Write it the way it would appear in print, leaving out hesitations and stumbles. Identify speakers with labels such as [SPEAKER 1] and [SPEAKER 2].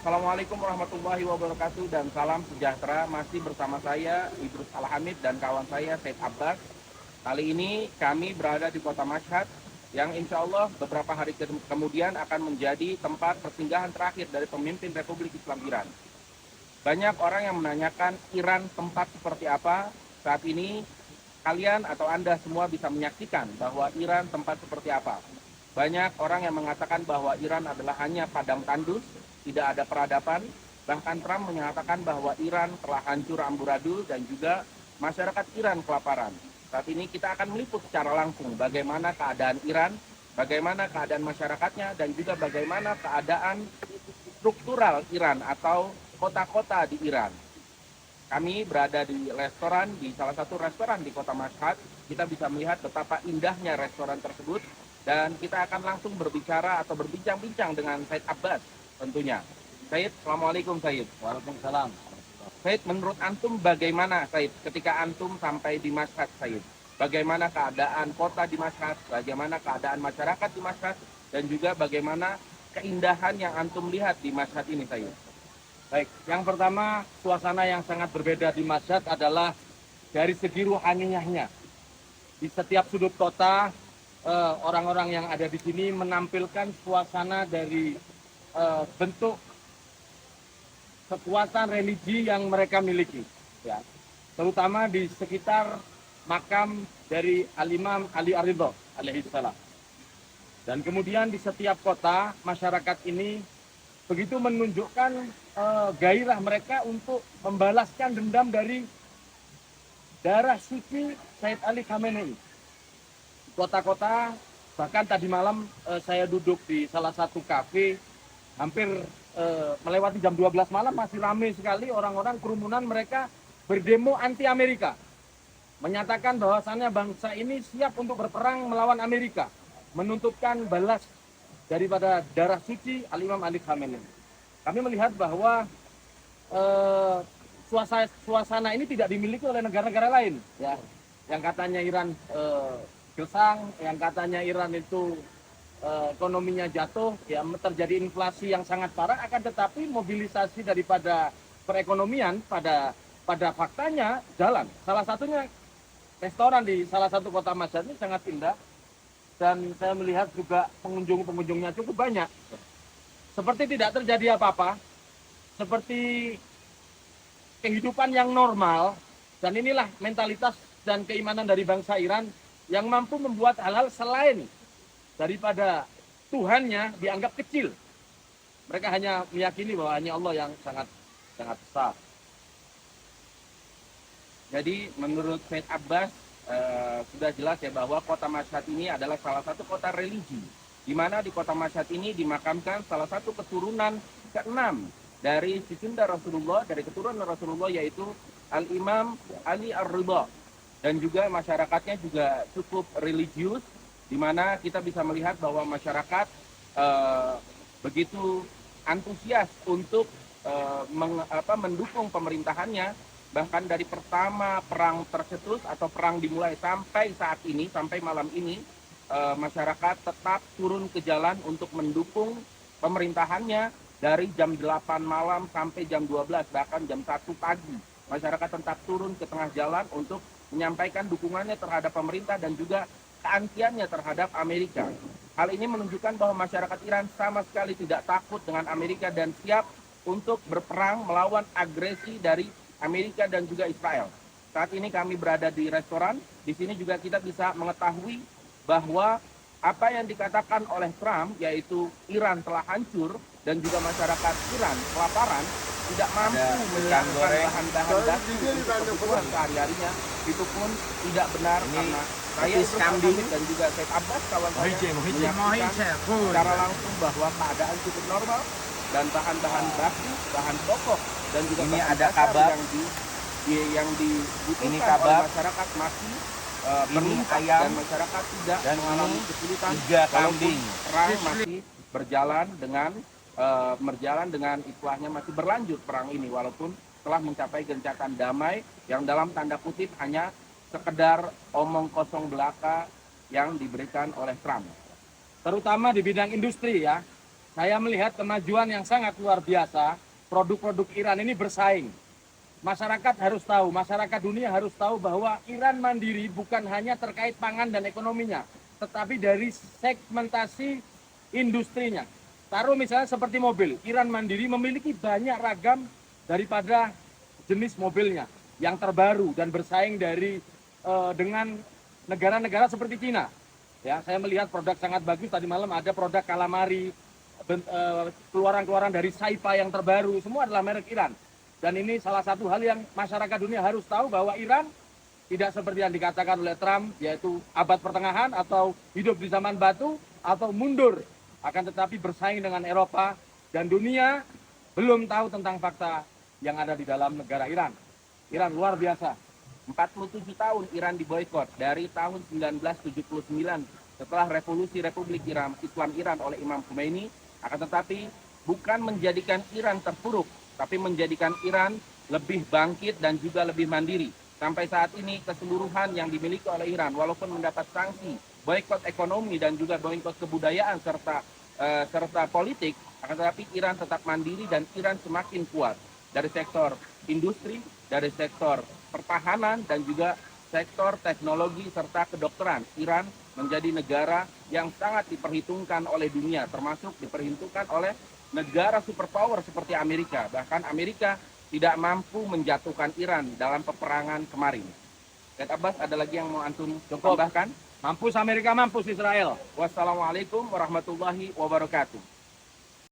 [SPEAKER 1] Assalamualaikum warahmatullahi wabarakatuh dan salam sejahtera. Masih bersama saya Idrus Alhamid dan kawan saya Said Abbas. Kali ini kami berada di kota Mashhad yang insya Allah beberapa hari kemudian akan menjadi tempat persinggahan terakhir dari pemimpin Republik Islam Iran. Banyak orang yang menanyakan Iran tempat seperti apa. Saat ini kalian atau Anda semua bisa menyaksikan bahwa Iran tempat seperti apa. Banyak orang yang mengatakan bahwa Iran adalah hanya padang tandus, tidak ada peradaban. Bahkan Trump menyatakan bahwa Iran telah hancur amburadul dan juga masyarakat Iran kelaparan. Saat ini kita akan meliput secara langsung bagaimana keadaan Iran, bagaimana keadaan masyarakatnya, dan juga bagaimana keadaan struktural Iran atau kota-kota di Iran. Kami berada di restoran, di salah satu restoran di kota Mashhad. Kita bisa melihat betapa indahnya restoran tersebut dan kita akan langsung berbicara atau berbincang-bincang dengan Said Abbas tentunya. Said, Assalamualaikum Said.
[SPEAKER 2] Waalaikumsalam.
[SPEAKER 1] Said, menurut Antum bagaimana Said ketika Antum sampai di Mashhad Said? Bagaimana keadaan kota di Mashhad, bagaimana keadaan masyarakat di Mashhad, dan juga bagaimana keindahan yang Antum lihat di Mashhad ini Said?
[SPEAKER 2] Baik, yang pertama suasana yang sangat berbeda di Mashhad adalah dari segi ruhaniyahnya. Di setiap sudut kota, orang-orang yang ada di sini menampilkan suasana dari bentuk kekuatan religi yang mereka miliki. Ya. Terutama di sekitar makam dari Al-Imam Ali Ar-Ridha alaihi salam. Dan kemudian di setiap kota, masyarakat ini begitu menunjukkan gairah mereka untuk membalaskan dendam dari darah suci Said Ali Khamenei. Kota-kota, bahkan tadi malam saya duduk di salah satu kafe, hampir melewati jam 12 malam masih ramai sekali orang-orang, kerumunan mereka berdemo anti Amerika. Menyatakan bahwasannya bangsa ini siap untuk berperang melawan Amerika, menuntutkan balas daripada darah suci Al-Imam Ali Khamenei. Kami melihat bahwa suasana ini tidak dimiliki oleh negara-negara lain, ya. Yang katanya Iran gesang, yang katanya Iran itu ekonominya jatuh, ya terjadi inflasi yang sangat parah, akan tetapi mobilisasi daripada perekonomian pada faktanya jalan. Salah satunya restoran di salah satu kota Mashhad ini sangat indah. Dan saya melihat juga pengunjung-pengunjungnya cukup banyak. Seperti tidak terjadi apa-apa, seperti kehidupan yang normal, dan inilah mentalitas dan keimanan dari bangsa Iran yang mampu membuat hal-hal selain daripada Tuhannya dianggap kecil. Mereka hanya meyakini bahwa hanya Allah yang sangat besar.
[SPEAKER 1] Jadi menurut Said Abbas, sudah jelas ya bahwa kota Mashhad ini adalah salah satu kota religi, di mana di kota Mashhad ini dimakamkan salah satu keturunan ke-6 dari cucunda Rasulullah, dari keturunan Rasulullah, yaitu Al-Imam Ali Ar-Ridha. Dan juga masyarakatnya juga cukup religius, di mana kita bisa melihat bahwa masyarakat begitu antusias untuk mendukung pemerintahannya. Bahkan dari pertama perang tercetus atau perang dimulai sampai saat ini, sampai malam ini, masyarakat tetap turun ke jalan untuk mendukung pemerintahannya dari jam 8 malam sampai jam 12, bahkan jam 1 pagi. Masyarakat tetap turun ke tengah jalan untuk menyampaikan dukungannya terhadap pemerintah dan juga keantiannya terhadap Amerika. Hal ini menunjukkan bahwa masyarakat Iran sama sekali tidak takut dengan Amerika dan siap untuk berperang melawan agresi dari Amerika dan juga Israel. Saat ini kami berada di restoran. Di sini juga kita bisa mengetahui bahwa apa yang dikatakan oleh Trump, yaitu Iran telah hancur dan juga masyarakat Iran kelaparan, tidak mampu menyiapkan bahan-bahan dasar untuk kebutuhan sehari-harinya, itu pun tidak benar. Karena saya dan juga Said Abbas kawan saya menyaksikan secara langsung bahwa keadaan cukup normal dan bahan-bahan baku, bahan pokok, dan juga
[SPEAKER 2] ini
[SPEAKER 1] bahan
[SPEAKER 2] ada
[SPEAKER 1] dasar
[SPEAKER 2] kabab
[SPEAKER 1] yang dibutuhkan
[SPEAKER 2] ini
[SPEAKER 1] oleh
[SPEAKER 2] kabab,
[SPEAKER 1] masyarakat masih
[SPEAKER 2] ini
[SPEAKER 1] meningkat
[SPEAKER 2] ayam,
[SPEAKER 1] dan masyarakat tidak
[SPEAKER 2] dan
[SPEAKER 1] mengalami
[SPEAKER 2] ini
[SPEAKER 1] kesulitan
[SPEAKER 2] 3 kambing.
[SPEAKER 1] Perang masih berjalan dengan istilahnya masih berlanjut perang ini, walaupun telah mencapai gencatan damai yang dalam tanda kutip hanya sekedar omong kosong belaka yang diberikan oleh Trump.
[SPEAKER 2] Terutama di bidang industri, ya. saya melihat kemajuan yang sangat luar biasa. Produk-produk Iran ini bersaing. Masyarakat harus tahu, masyarakat dunia harus tahu bahwa Iran mandiri bukan hanya terkait pangan dan ekonominya, tetapi dari segmentasi industrinya. Taruh misalnya seperti mobil, Iran mandiri memiliki banyak ragam daripada jenis mobilnya yang terbaru dan bersaing dengan negara-negara seperti Cina. Ya, saya melihat produk sangat bagus. Tadi malam ada produk calamari, keluaran-keluaran dari Saipa yang terbaru, semua adalah merek Iran. Dan ini salah satu hal yang masyarakat dunia harus tahu bahwa Iran tidak seperti yang dikatakan oleh Trump, yaitu abad pertengahan atau hidup di zaman batu atau mundur, akan tetapi bersaing dengan Eropa, dan dunia belum tahu tentang fakta yang ada di dalam negara Iran. Iran luar biasa.
[SPEAKER 1] 47 tahun Iran diboikot dari tahun 1979 setelah revolusi Republik Islam Iran oleh Imam Khomeini, akan tetapi bukan menjadikan Iran terpuruk, tapi menjadikan Iran lebih bangkit dan juga lebih mandiri. Sampai saat ini keseluruhan yang dimiliki oleh Iran, walaupun mendapat sanksi, boikot ekonomi dan juga boikot kebudayaan serta politik, akan tetapi Iran tetap mandiri dan Iran semakin kuat dari sektor industri, dari sektor pertahanan dan juga sektor teknologi serta kedokteran. Iran menjadi negara yang sangat diperhitungkan oleh dunia, termasuk diperhitungkan oleh negara superpower seperti Amerika. Bahkan Amerika tidak mampu menjatuhkan Iran dalam peperangan kemarin. Ustaz Abbas, ada lagi yang mau antum tambahkan?
[SPEAKER 2] Mampus Amerika, mampus Israel.
[SPEAKER 1] Wassalamualaikum warahmatullahi wabarakatuh.